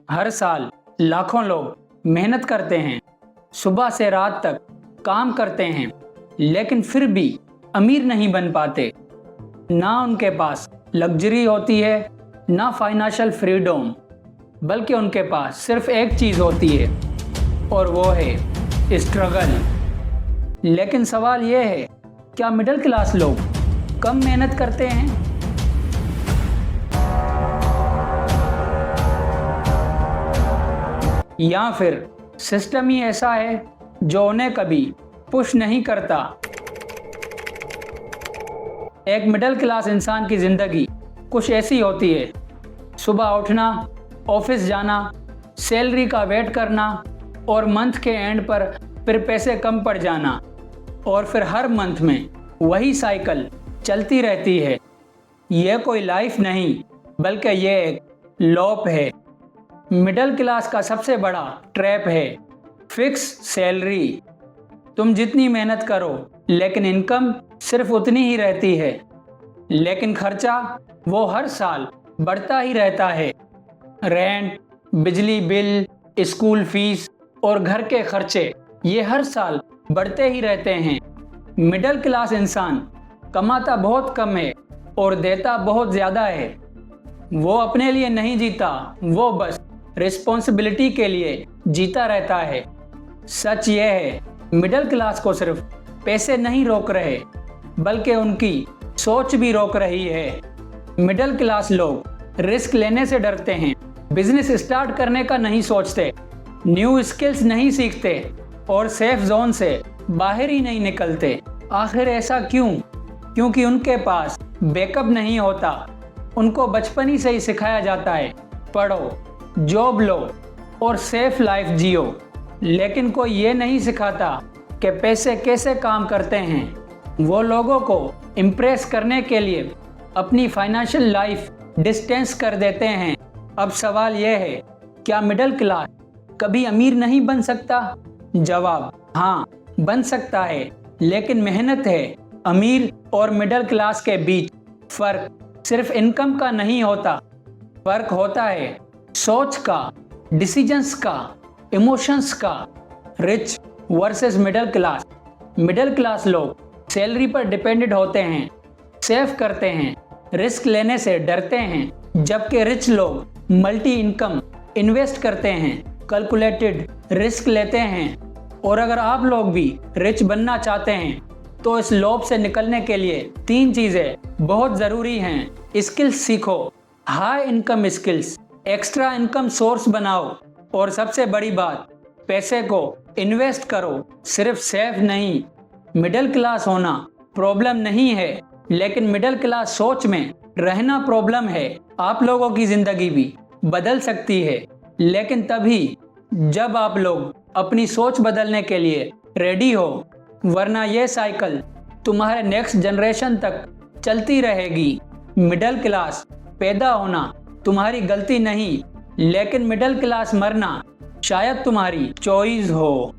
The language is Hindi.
हर साल लाखों लोग मेहनत करते हैं, सुबह से रात तक काम करते हैं, लेकिन फिर भी अमीर नहीं बन पाते। ना उनके पास लग्जरी होती है, ना फाइनेंशियल फ्रीडम, बल्कि उनके पास सिर्फ एक चीज़ होती है और वो है स्ट्रगल। लेकिन सवाल ये है, क्या मिडिल क्लास लोग कम मेहनत करते हैं? या फिर सिस्टम ही ऐसा है जो उन्हें कभी पुश नहीं करता? एक मिडिल क्लास इंसान की ज़िंदगी कुछ ऐसी होती है। सुबह उठना, ऑफिस जाना, सैलरी का वेट करना और मंथ के एंड पर फिर पैसे कम पड़ जाना, और फिर हर मंथ में वही साइकिल चलती रहती है। यह कोई लाइफ नहीं, बल्कि यह एक लॉप है। मिडिल क्लास का सबसे बड़ा ट्रैप है फिक्स सैलरी। तुम जितनी मेहनत करो, लेकिन इनकम सिर्फ उतनी ही रहती है। लेकिन खर्चा वो हर साल बढ़ता ही रहता है। रेंट, बिजली बिल, स्कूल फीस और घर के खर्चे ये हर साल बढ़ते ही रहते हैं। मिडिल क्लास इंसान कमाता बहुत कम है और देता बहुत ज़्यादा है। वो अपने लिए नहीं जीता, वो बस रिस्पॉन्सिबिलिटी के लिए जीता रहता है। सच यह है, मिडिल क्लास को सिर्फ पैसे नहीं रोक रहे, बल्कि उनकी सोच भी रोक रही है। मिडिल क्लास लोग रिस्क लेने से डरते हैं, बिजनेस स्टार्ट करने का नहीं सोचते, न्यू स्किल्स नहीं सीखते और सेफ जोन से बाहर ही नहीं निकलते। आखिर ऐसा क्यों? क्योंकि उनके पास बैकअप नहीं होता। उनको बचपन ही से ही सिखाया जाता है, पढ़ो, जॉब लो और सेफ लाइफ जियो। लेकिन कोई ये नहीं सिखाता कि पैसे कैसे काम करते हैं। वो लोगों को इम्प्रेस करने के लिए अपनी फाइनेंशियल लाइफ डिस्टेंस कर देते हैं। अब सवाल यह है, क्या मिडिल क्लास कभी अमीर नहीं बन सकता? जवाब हाँ, बन सकता है, लेकिन मेहनत है। अमीर और मिडिल क्लास के बीच फर्क सिर्फ इनकम का नहीं होता, फर्क होता है सोच का, डिसीजंस का, इमोशंस का। Rich versus middle class. Middle class लोग सैलरी पर डिपेंडेंट होते हैं, सेव करते हैं, रिस्क लेने से डरते हैं, जबकि रिच लोग मल्टी इनकम इन्वेस्ट करते हैं, कैलकुलेटेड रिस्क लेते हैं। और अगर आप लोग भी रिच बनना चाहते हैं तो इस लॉप से निकलने के लिए 3 चीज़ें बहुत ज़रूरी हैं। स्किल्स सीखो, high income skills, extra income source बनाओ, और सबसे बड़ी बात, पैसे को इन्वेस्ट करो, सिर्फ सेव नहीं। मिडिल क्लास होना प्रॉब्लम नहीं है, लेकिन मिडिल क्लास सोच में रहना प्रॉब्लम है। आप लोगों की ज़िंदगी भी बदल सकती है, लेकिन तभी जब आप लोग अपनी सोच बदलने के लिए रेडी हो, वरना यह साइकिल तुम्हारे नेक्स्ट जनरेशन तक चलती रहेगी। मिडिल क्लास पैदा होना तुम्हारी गलती नहीं, लेकिन मिडिल क्लास मरना शायद तुम्हारी चॉइस हो।